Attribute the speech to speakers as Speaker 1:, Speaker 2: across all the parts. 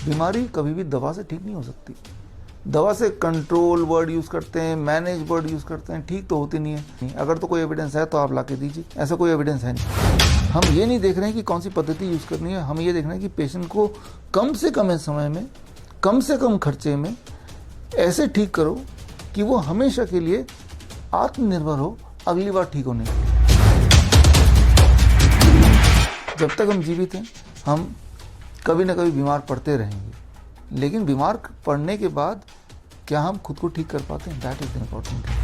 Speaker 1: बीमारी कभी भी दवा से ठीक नहीं हो सकती। दवा से कंट्रोल वर्ड यूज़ करते हैं, मैनेज वर्ड यूज़ करते हैं, ठीक तो होती नहीं है। अगर तो कोई एविडेंस है तो आप ला के दीजिए, ऐसा कोई एविडेंस है नहीं। हम ये नहीं देख रहे हैं कि कौन सी पद्धति यूज़ करनी है, हम ये देख रहे हैं कि पेशेंट को कम से कम समय में, कम से कम खर्चे में ऐसे ठीक करो कि वो हमेशा के लिए आत्मनिर्भर हो अगली बार ठीक होने के लिए। जब तक हम जीवित हैं हम कभी ना कभी बीमार पड़ते रहेंगे, लेकिन बीमार पड़ने के बाद क्या हम खुद को ठीक कर पाते हैं, that is the important thing.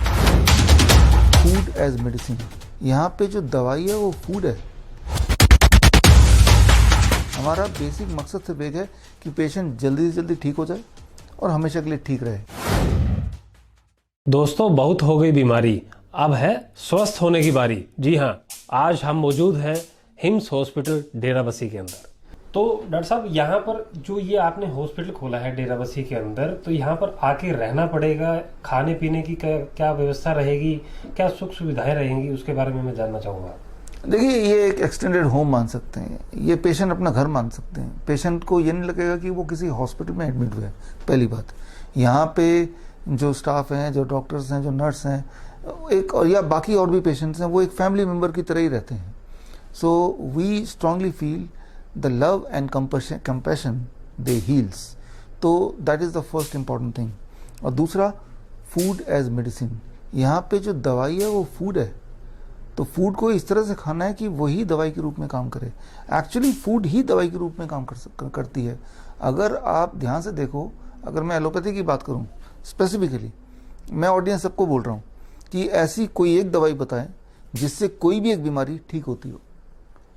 Speaker 1: Food as medicine, यहाँ पे जो दवाई है वो फूड है। हमारा बेसिक मकसद सिर्फ एक है कि पेशेंट जल्दी से जल्दी ठीक हो जाए और हमेशा के लिए ठीक रहे।
Speaker 2: दोस्तों, बहुत हो गई बीमारी, अब है स्वस्थ होने की बारी। जी हाँ, आज हम मौजूद हैं हिम्स हॉस्पिटल डेराबस्सी के अंदर। तो डॉक्टर साहब, यहाँ पर जो ये आपने हॉस्पिटल खोला है डेराबस्सी के अंदर, तो यहाँ पर आके रहना पड़ेगा, खाने पीने की क्या व्यवस्था रहेगी, क्या सुख सुविधाएं रहेंगी, उसके बारे में मैं जानना चाहूँगा।
Speaker 1: देखिए, ये एक एक्सटेंडेड होम मान सकते हैं, ये पेशेंट अपना घर मान सकते हैं। पेशेंट को ये नहीं लगेगा कि वो किसी हॉस्पिटल में एडमिट हुआ है। पहली बात, यहाँ पे जो स्टाफ हैं, जो डॉक्टर्स हैं, जो नर्स हैं, एक और या बाकी और भी पेशेंट्स हैं, वो एक फैमिली मेम्बर की तरह ही रहते हैं। So we strongly feel the love and compassion they heals, तो that is the first important thing। और दूसरा, फूड एज मेडिसिन, यहाँ पे जो दवाई है वो फूड है, तो फूड को इस तरह से खाना है कि वही दवाई के रूप में काम करे। एक्चुअली फूड ही दवाई के रूप में काम करती है। अगर आप ध्यान से देखो, अगर मैं एलोपैथी की बात करूँ स्पेसिफिकली, मैं ऑडियंस सबको बोल रहा हूँ कि ऐसी कोई एक दवाई बताएं जिससे कोई भी एक बीमारी ठीक होती हो।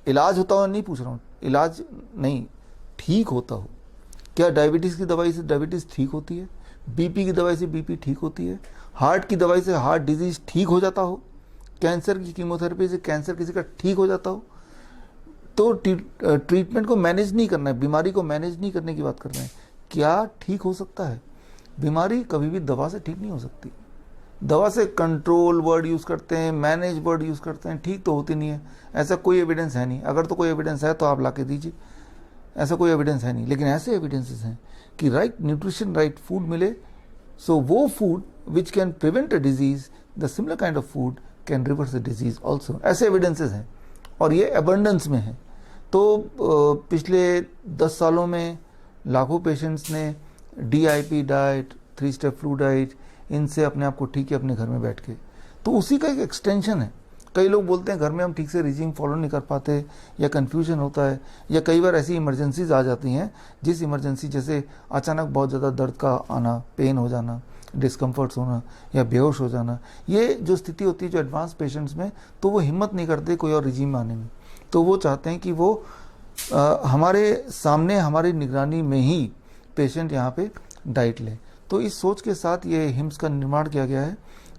Speaker 1: इलाज होता हो नहीं पूछ रहा हूँ, इलाज नहीं, ठीक होता हो। क्या डायबिटीज़ की दवाई से डायबिटीज़ ठीक होती है? बीपी की दवाई से बीपी ठीक होती है? हार्ट की दवाई से हार्ट डिजीज ठीक हो जाता हो? कैंसर की कीमोथेरेपी से कैंसर किसी का ठीक हो जाता हो? तो ट्रीटमेंट को मैनेज नहीं करना है, बीमारी को मैनेज नहीं करने की बात कर रहे हैं। क्या ठीक हो सकता है? बीमारी कभी भी दवा से ठीक नहीं हो सकती। दवा से कंट्रोल वर्ड यूज़ करते हैं, मैनेज वर्ड यूज़ करते हैं, ठीक तो होती नहीं है। ऐसा कोई एविडेंस है नहीं। अगर तो कोई एविडेंस है तो आप ला के दीजिए, ऐसा कोई एविडेंस है नहीं। लेकिन ऐसे एविडेंसेस हैं कि राइट न्यूट्रिशन, राइट फूड मिले, सो वो food which can prevent a disease, the similar kind of food can reverse the disease also. ऐसे एविडेंसेस हैं और ये अबंडेंस में है। तो पिछले 10 सालों में लाखों पेशेंट्स ने DIP diet, 3 step flu diet, इनसे अपने आप को ठीक है अपने घर में बैठ के। तो उसी का एक एक्सटेंशन है। कई लोग बोलते हैं घर में हम ठीक से रिजीम फॉलो नहीं कर पाते, या कन्फ्यूजन होता है, या कई बार ऐसी इमरजेंसीज आ जाती हैं, जिस इमरजेंसी जैसे अचानक बहुत ज़्यादा दर्द का आना, पेन हो जाना, डिस्कम्फर्ट्स होना, या बेहोश हो जाना, ये जो स्थिति होती है जो एडवांस पेशेंट्स में, तो वो हिम्मत नहीं करते कोई और रिजीम आने में। तो वो चाहते हैं कि वो हमारे सामने, हमारी निगरानी में ही पेशेंट यहाँ पे डाइट लें। तो इस सोच के साथ ये हिम्स का निर्माण किया गया है।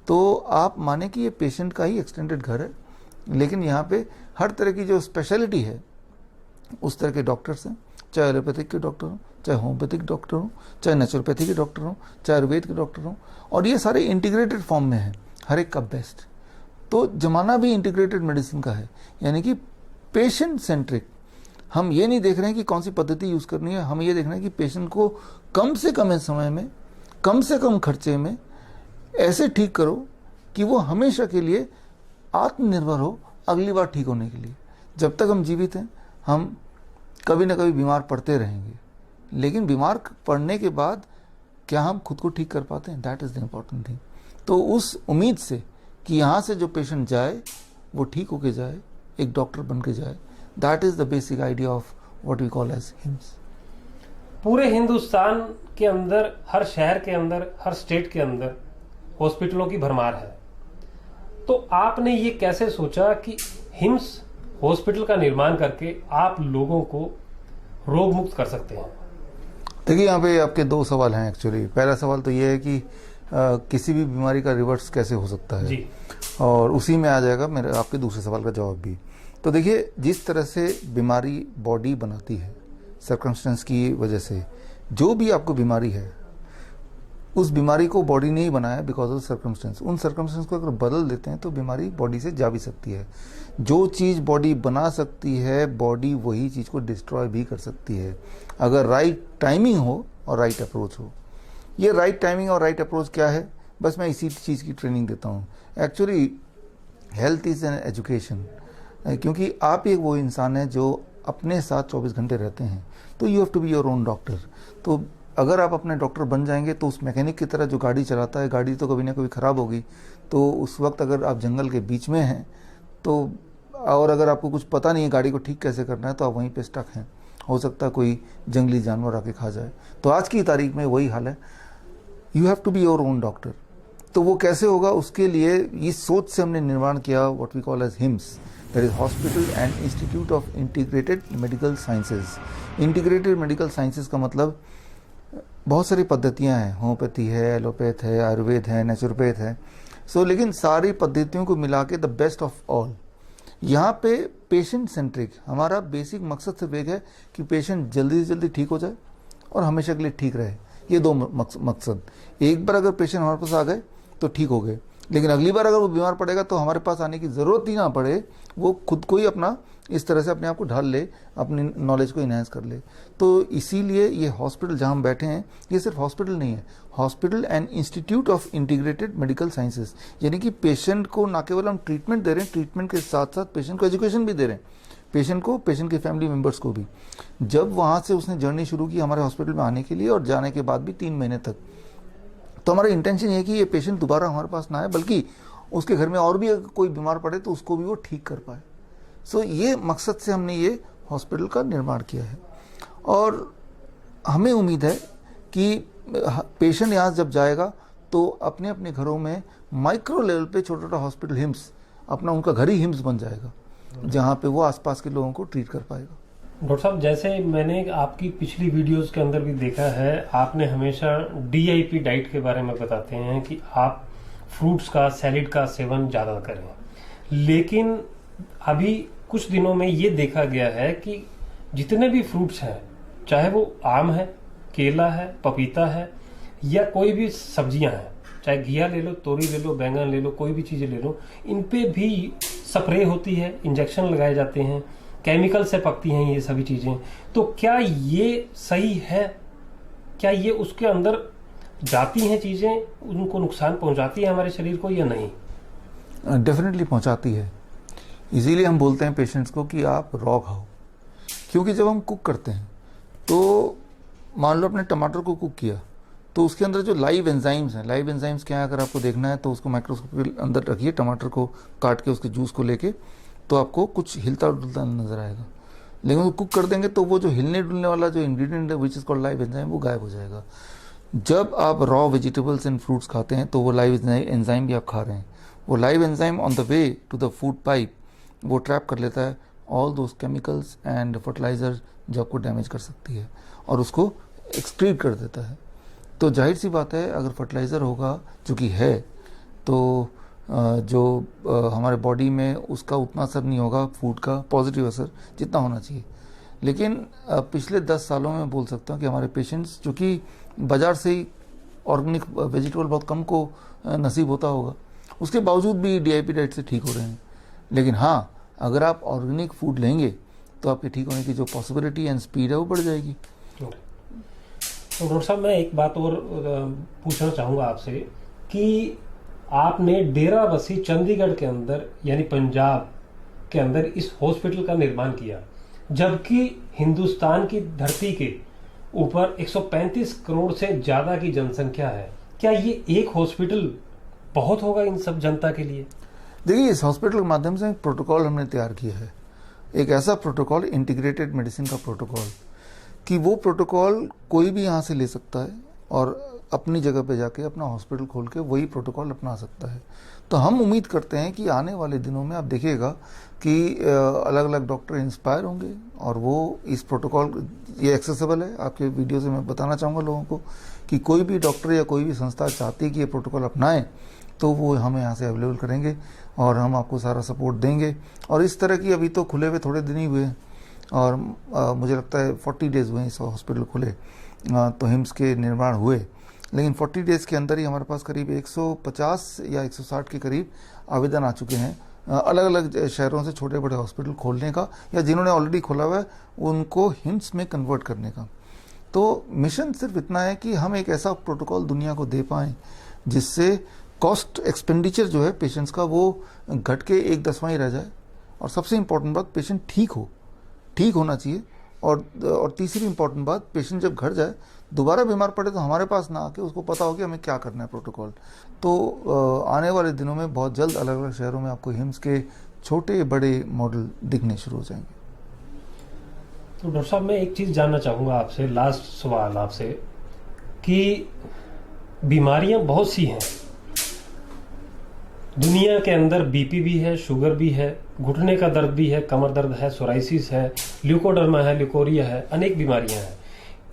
Speaker 1: तो आप माने कि ये पेशेंट का ही एक्सटेंडेड घर है, लेकिन यहाँ पे हर तरह की जो स्पेशलिटी है उस तरह के डॉक्टर्स हैं, चाहे एलोपैथिक के डॉक्टर हों, चाहे होम्योपैथिक डॉक्टर हों, चाहे नेचुरोपैथी के डॉक्टर हों, चाहे आयुर्वेद के डॉक्टर हों, और ये सारे इंटीग्रेटेड फॉर्म में है, हर एक का बेस्ट। तो जमाना भी इंटीग्रेटेड मेडिसिन का है, यानी कि पेशेंट सेंट्रिक। हम ये नहीं देख रहे हैं कि कौन सी पद्धति यूज़ करनी है, हम ये देख रहे हैं कि पेशेंट को कम से कम समय में, कम से कम खर्चे में ऐसे ठीक करो कि वो हमेशा के लिए आत्मनिर्भर हो अगली बार ठीक होने के लिए। जब तक हम जीवित हैं हम कभी ना कभी बीमार पड़ते रहेंगे, लेकिन बीमार पड़ने के बाद क्या हम खुद को ठीक कर पाते हैं, that is the important thing. तो उस उम्मीद से कि यहाँ से जो पेशेंट जाए वो ठीक होके जाए, एक डॉक्टर बन के जाए, that is the basic idea of what we call as HIIMS.
Speaker 2: पूरे हिंदुस्तान के अंदर, हर शहर के अंदर, हर स्टेट के अंदर हॉस्पिटलों की भरमार है। तो आपने ये कैसे सोचा कि हिम्स हॉस्पिटल का निर्माण करके आप लोगों को रोग मुक्त कर सकते हैं?
Speaker 1: देखिए, यहाँ पे आपके 2 सवाल हैं एक्चुअली। पहला सवाल तो ये है कि किसी भी बीमारी का रिवर्स कैसे हो सकता है जी। और उसी में आ जाएगा मेरे आपके दूसरे सवाल का जवाब भी। तो देखिए, जिस तरह से बीमारी बॉडी बनाती है सर्कमस्टेंस की वजह से, जो भी आपको बीमारी है उस बीमारी को बॉडी ने ही बनाया बिकॉज ऑफ सर्कमस्टेंस। उन सर्कमस्टेंस को अगर बदल देते हैं तो बीमारी बॉडी से जा भी सकती है। जो चीज़ बॉडी बना सकती है, बॉडी वही चीज़ को डिस्ट्रॉय भी कर सकती है, अगर राइट टाइमिंग हो और राइट अप्रोच हो। ये राइट टाइमिंग और राइट अप्रोच क्या है, बस मैं इसी चीज़ की ट्रेनिंग देता हूँ। Actually health is an education, क्योंकि आप एक वो इंसान है जो अपने साथ 24 घंटे रहते हैं, तो you have to be your own doctor. तो अगर आप अपने डॉक्टर बन जाएंगे तो उस मैकेनिक की तरह जो गाड़ी चलाता है, गाड़ी तो कभी ना कभी ख़राब होगी, तो उस वक्त अगर आप जंगल के बीच में हैं तो, और अगर आपको कुछ पता नहीं है गाड़ी को ठीक कैसे करना है, तो आप वहीं पे स्टक हैं, हो सकता है कोई जंगली जानवर आके खा जाए। तो आज की तारीख में वही हाल है, you have to be your own doctor. तो वो कैसे होगा, उसके लिए इस सोच से हमने निर्माण किया what we call as HIIMS, that is hospital and institute of integrated medical sciences. Integrated medical sciences का मतलब बहुत सारी पद्धतियां हैं, होम्योपैथी है, एलोपैथ है, आयुर्वेद है, नेचुरोपैथ है। लेकिन सारी पद्धतियों को मिला के द बेस्ट ऑफ ऑल। यहाँ पे पेशेंट सेंट्रिक हमारा बेसिक मकसद सिर्फ एक है कि पेशेंट जल्दी से जल्दी ठीक हो जाए और हमेशा के लिए ठीक रहे। ये दो मकसद। एक बार अगर पेशेंट हमारे पास आ गए तो ठीक हो गए, लेकिन अगली बार अगर वो बीमार पड़ेगा तो हमारे पास आने की ज़रूरत ही ना पड़े, वो खुद को ही अपना इस तरह से अपने आप को ढाल ले, अपनी नॉलेज को इन्हेंस कर ले। तो इसीलिए ये हॉस्पिटल जहाँ हम बैठे हैं, ये सिर्फ हॉस्पिटल नहीं है, hospital and institute of integrated medical sciences. यानी कि पेशेंट को ना केवल हम ट्रीटमेंट दे रहे हैं, ट्रीटमेंट के साथ साथ पेशेंट को एजुकेशन भी दे रहे हैं, पेशेंट को, पेशेंट के फैमिली मेम्बर्स को भी। जब वहाँ से उसने जर्नी शुरू की हमारे हॉस्पिटल में आने के लिए और जाने के बाद भी 3 महीने तक, तो हमारा इंटेंशन ये कि ये पेशेंट दोबारा हमारे पास ना आए, बल्कि उसके घर में और भी अगर कोई बीमार पड़े तो उसको भी वो ठीक कर पाए। ये मकसद से हमने ये हॉस्पिटल का निर्माण किया है। और हमें उम्मीद है कि पेशेंट यहाँ जब जाएगा तो अपने अपने घरों में माइक्रो लेवल पे छोटा छोटा हॉस्पिटल हिम्स, अपना उनका घर ही हिम्स बन जाएगा, जहाँ पे वो आसपास के लोगों को ट्रीट कर पाएगा।
Speaker 2: डॉक्टर साहब, जैसे मैंने आपकी पिछली वीडियोस के अंदर भी देखा है, आपने हमेशा DIP डाइट के बारे में बताते हैं कि आप फ्रूट्स का, सैलेड का सेवन ज़्यादा करें। लेकिन अभी कुछ दिनों में ये देखा गया है कि जितने भी फ्रूट्स हैं, चाहे वो आम है, केला है, पपीता है, या कोई भी सब्जियां हैं, चाहे घिया ले लो, तोरी ले लो, बैंगन ले लो, कोई भी चीज़ें ले लो, इन पे भी स्प्रे होती है, इंजेक्शन लगाए जाते हैं, केमिकल से पकती हैं ये सभी चीज़ें। तो क्या ये सही है? क्या ये उसके अंदर जाती हैं चीज़ें, उनको नुकसान पहुंचाती है हमारे शरीर को या नहीं?
Speaker 1: डेफिनेटली पहुंचाती है। इसीलिए हम बोलते हैं पेशेंट्स को कि आप रॉ खाओ, क्योंकि जब हम कुक करते हैं तो मान लो अपने टमाटर को कुक किया तो उसके अंदर जो लाइव एंजाइम्स हैं, लाइव एंजाइम्स क्या है अगर आपको देखना है तो उसको माइक्रोस्कोप के अंदर रखिए, टमाटर को काट के उसके जूस को लेके, तो आपको कुछ हिलता डुलता नजर आएगा। लेकिन वो कुक कर देंगे तो वो जो हिलने डुलने वाला जो इंग्रेडिएंट है which is called live enzyme, वो गायब हो जाएगा। जब आप रॉ वेजिटेबल्स एंड फ्रूट्स खाते हैं तो वो लाइव एंजाइम भी आप खा रहे हैं। वो live enzyme on the way to the food pipe वो ट्रैप कर लेता है all those chemicals and fertiliser जो आपको डैमेज कर सकती है, और उसको एक्सक्रीट कर देता है। तो जाहिर सी बात है अगर फर्टिलाइज़र होगा, जो कि है, तो जो हमारे बॉडी में उसका उतना असर नहीं होगा, फूड का पॉजिटिव असर जितना होना चाहिए। लेकिन पिछले 10 सालों में बोल सकता हूँ कि हमारे पेशेंट्स, जो कि बाज़ार से ही ऑर्गेनिक वेजिटेबल बहुत कम को नसीब होता होगा, उसके बावजूद भी DIP डाइट से ठीक हो रहे हैं। लेकिन हाँ, अगर आप ऑर्गेनिक फूड लेंगे तो आपके ठीक होने की जो पॉसिबिलिटी एंड स्पीड है वो बढ़ जाएगी।
Speaker 2: तो डॉक्टर साहब, मैं एक बात और पूछना चाहूँगा आपसे कि आपने डेराबस्सी चंडीगढ़ के अंदर यानी पंजाब के अंदर इस हॉस्पिटल का निर्माण किया, जबकि हिंदुस्तान की धरती के ऊपर 135 करोड़ से ज़्यादा की जनसंख्या है। क्या ये एक हॉस्पिटल बहुत होगा इन सब जनता के लिए?
Speaker 1: देखिए, इस हॉस्पिटल के माध्यम से एक प्रोटोकॉल हमने तैयार किया है, एक ऐसा प्रोटोकॉल, इंटीग्रेटेड मेडिसिन का प्रोटोकॉल, कि वो प्रोटोकॉल कोई भी यहाँ से ले सकता है और अपनी जगह पे जाके अपना हॉस्पिटल खोल के वही प्रोटोकॉल अपना सकता है। तो हम उम्मीद करते हैं कि आने वाले दिनों में आप देखिएगा कि अलग अलग डॉक्टर इंस्पायर होंगे और वो इस प्रोटोकॉल, ये एक्सेसिबल है, आपके वीडियो से मैं बताना चाहूँगा लोगों को कि कोई भी डॉक्टर या कोई भी संस्था चाहती है कि ये प्रोटोकॉल अपनाएं तो वो हमें यहाँ से अवेलेबल करेंगे और हम आपको सारा सपोर्ट देंगे। और इस तरह की अभी तो खुले हुए थोड़े दिन ही हुए हैं और मुझे लगता है 40 डेज़ हुए इस हॉस्पिटल खुले, तो हिम्स के निर्माण हुए लेकिन 40 डेज़ के अंदर ही हमारे पास करीब 150 या 160 के करीब आवेदन आ चुके हैं अलग अलग शहरों से छोटे बड़े हॉस्पिटल खोलने का, या जिन्होंने ऑलरेडी खोला हुआ है उनको हिम्स में कन्वर्ट करने का। तो मिशन सिर्फ इतना है कि हम एक ऐसा प्रोटोकॉल दुनिया को दे पाएँ जिससे कॉस्ट एक्सपेंडिचर जो है पेशेंट्स का वो घट के 1/10 ही रह जाए, और सबसे इम्पोर्टेंट बात पेशेंट ठीक होना चाहिए। और तीसरी इम्पोर्टेंट बात, पेशेंट जब घर जाए दोबारा बीमार पड़े तो हमारे पास ना आके उसको पता हो कि हमें क्या करना है प्रोटोकॉल। तो आने वाले दिनों में बहुत जल्द अलग अलग शहरों में आपको हिम्स के छोटे बड़े मॉडल दिखने शुरू हो जाएंगे।
Speaker 2: तो डॉक्टर साहब, मैं एक चीज़ जानना चाहूँगा आपसे, लास्ट सवाल आपसे, कि बीमारियां बहुत सी हैं दुनिया के अंदर। बीपी भी है, शुगर भी है, घुटने का दर्द भी है, कमर दर्द है, सोराइसिस है, ल्यूकोडर्मा है, ल्यूकोरिया है, अनेक बीमारियां हैं।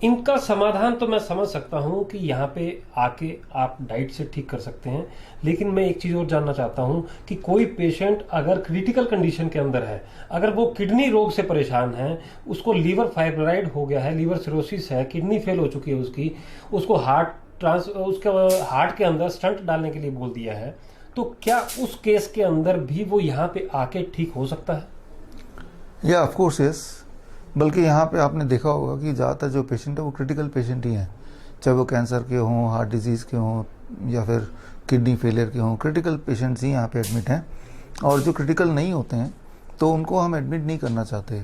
Speaker 2: इनका समाधान तो मैं समझ सकता हूं कि यहाँ पे आके आप डाइट से ठीक कर सकते हैं, लेकिन मैं एक चीज़ और जानना चाहता हूं कि कोई पेशेंट अगर क्रिटिकल कंडीशन के अंदर है, अगर वो किडनी रोग से परेशान है, उसको लीवर फाइब्रोइड हो गया है, लीवर सिरोसिस है, किडनी फेल हो चुकी है उसको उसके हार्ट के अंदर स्टंट डालने के लिए बोल दिया है, तो क्या उस केस के अंदर भी वो यहाँ पे आके ठीक हो सकता है?
Speaker 1: या ऑफ कोर्स यस। बल्कि यहाँ पे आपने देखा होगा कि ज़्यादातर जो पेशेंट है वो क्रिटिकल पेशेंट ही हैं, चाहे वो कैंसर के हों, हार्ट डिजीज़ के हों, या फिर किडनी फेलियर के हों। क्रिटिकल पेशेंट्स ही यहाँ पे एडमिट हैं, और जो क्रिटिकल नहीं होते हैं तो उनको हम एडमिट नहीं करना चाहते,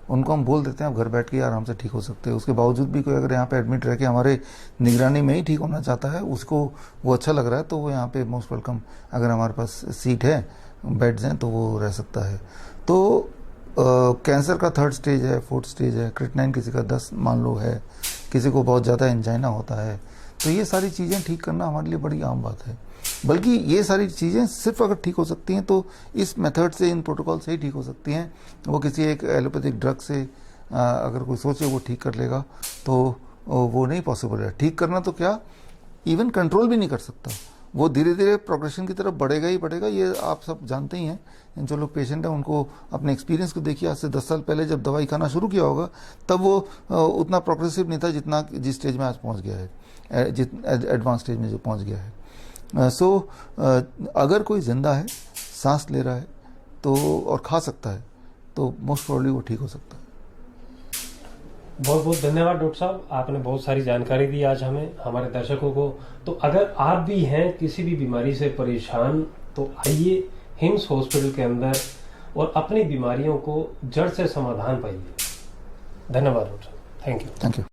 Speaker 1: उनको हम बोल देते हैं आप घर बैठ के आराम से ठीक हो सकते हैं। उसके बावजूद भी कोई अगर यहाँ पे एडमिट रह के हमारे निगरानी में ही ठीक होना चाहता है, उसको वो अच्छा लग रहा है, तो वो यहाँ पे मोस्ट वेलकम, अगर हमारे पास सीट है, बेड्स हैं, तो वो रह सकता है। तो कैंसर का 3rd स्टेज है, 4th स्टेज है, क्रिटिनाइन किसी का 10 मान लो है, किसी को बहुत ज़्यादा एंजाइना होता है, तो ये सारी चीज़ें ठीक करना हमारे लिए बड़ी आम बात है। बल्कि ये सारी चीज़ें सिर्फ अगर ठीक हो सकती हैं तो इस मेथड से, इन प्रोटोकॉल से ही ठीक हो सकती हैं। वो किसी एक एलोपैथिक ड्रग से अगर कोई सोचे वो ठीक कर लेगा तो वो नहीं पॉसिबल है। ठीक करना तो क्या, इवन कंट्रोल भी नहीं कर सकता, वो धीरे धीरे प्रोग्रेशन की तरफ बढ़ेगा ही बढ़ेगा। ये आप सब जानते ही हैं, जो लोग पेशेंट हैं उनको अपने एक्सपीरियंस को देखिए। आज से 10 साल पहले जब दवाई खाना शुरू किया होगा तब वो उतना प्रोग्रेसिव नहीं था जितना जिस स्टेज में आज पहुंच गया है, एडवांस स्टेज में जो पहुंच गया है। अगर कोई जिंदा है, सांस ले रहा है तो और खा सकता है, तो मोस्ट प्रोबेबली वो ठीक हो सकता है।
Speaker 2: बहुत बहुत धन्यवाद डॉक्टर साहब, आपने बहुत सारी जानकारी दी आज हमें, हमारे दर्शकों को। तो अगर आप भी हैं किसी भी बीमारी से परेशान, तो आइए हिम्स हॉस्पिटल के अंदर और अपनी बीमारियों को जड़ से समाधान पाइए। धन्यवाद डॉक्टर साहब, थैंक यू।